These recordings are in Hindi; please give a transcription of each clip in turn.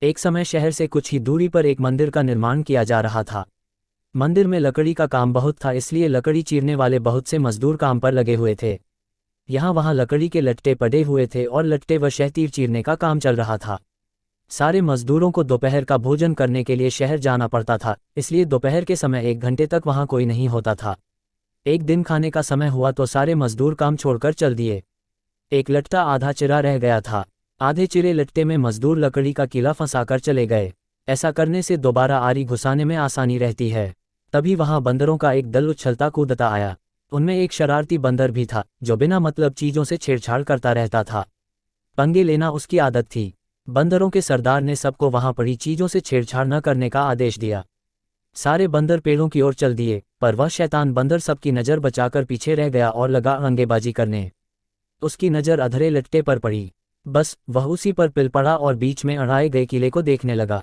एक समय शहर से कुछ ही दूरी पर एक मंदिर का निर्माण किया जा रहा था। मंदिर में लकड़ी का काम बहुत था, इसलिए लकड़ी चीरने वाले बहुत से मजदूर काम पर लगे हुए थे। यहाँ वहाँ लकड़ी के लट्टे पड़े हुए थे और लट्टे व शहतीर चीरने का काम चल रहा था। सारे मजदूरों को दोपहर का भोजन करने के लिए शहर जाना पड़ता था, इसलिए दोपहर के समय 1 घंटे तक वहाँ कोई नहीं होता था। एक दिन खाने का समय हुआ तो सारे मजदूर काम छोड़कर चल दिए। एक लट्टा आधा चिरा रह गया था। आधे चिरे लट्टे में मजदूर लकड़ी का कीला फंसाकर चले गए। ऐसा करने से दोबारा आरी घुसाने में आसानी रहती है। तभी वहां बंदरों का एक दल उछलता कूदता आया। उनमें एक शरारती बंदर भी था जो बिना मतलब चीजों से छेड़छाड़ करता रहता था। पंगे लेना उसकी आदत थी। बंदरों के सरदार ने सबको वहां पड़ी चीजों से छेड़छाड़ न करने का आदेश दिया। सारे बंदर पेड़ों की ओर चल दिए, पर वह शैतान बंदर सबकी नज़र बचाकर पीछे रह गया और लगा अंगेबाजी करने। उसकी नज़र अधरे लट्टे पर पड़ी। बस वह उसी पर पिल पड़ा और बीच में अड़ाए गए किले को देखने लगा।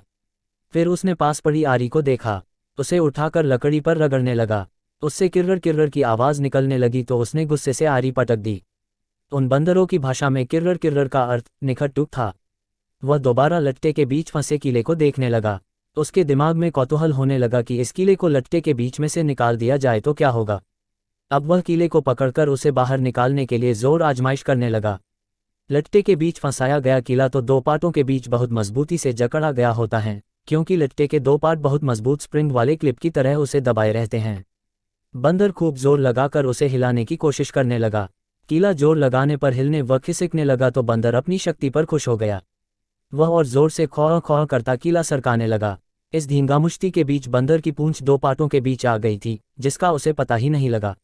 फिर उसने पास पड़ी आरी को देखा। उसे उठाकर लकड़ी पर रगड़ने लगा। उससे किर्रर किर्रर की आवाज़ निकलने लगी तो उसने गुस्से से आरी पटक दी। उन बंदरों की भाषा में किर्रर किर्रर का अर्थ निखट था। वह दोबारा लट्टे के बीच फंसे किले को देखने लगा। उसके दिमाग में कौतूहल होने लगा कि इस किले को लट्टे के बीच में से निकाल दिया जाए तो क्या होगा। अब वह किले को पकड़कर उसे बाहर निकालने के लिए जोर आजमाइश करने लगा। लट्टे के बीच फंसाया गया किला तो 2 पार्टों के बीच बहुत मजबूती से जकड़ा गया होता है, क्योंकि लट्टे के 2 पार्ट बहुत मजबूत स्प्रिंग वाले क्लिप की तरह उसे दबाए रहते हैं। बंदर खूब जोर लगाकर उसे हिलाने की कोशिश करने लगा। किला जोर लगाने पर हिलने व खिसकने लगा तो बंदर अपनी शक्ति पर खुश हो गया। वह और जोर से खौं खौं करता किला सरकाने लगा। इस धींगामुश्ती के बीच बंदर की पूंछ 2 पार्टों के बीच आ गई थी, जिसका उसे पता ही नहीं लगा।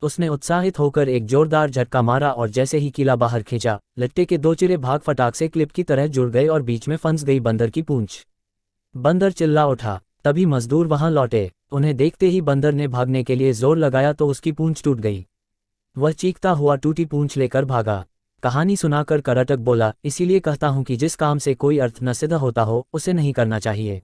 उसने उत्साहित होकर एक जोरदार झटका मारा और जैसे ही किला बाहर खींचा, लट्टे के 2 चिरे भाग फटाक से क्लिप की तरह जुड़ गए और बीच में फंस गई बंदर की पूंछ। बंदर चिल्ला उठा। तभी मजदूर वहां लौटे। उन्हें देखते ही बंदर ने भागने के लिए जोर लगाया तो उसकी पूंछ टूट गई। वह चीखता हुआ टूटी पूंछ लेकर भागा। कहानी सुनाकर करटक बोला, इसीलिए कहता हूं कि जिस काम से कोई अर्थ न सिद्ध होता हो उसे नहीं करना चाहिए।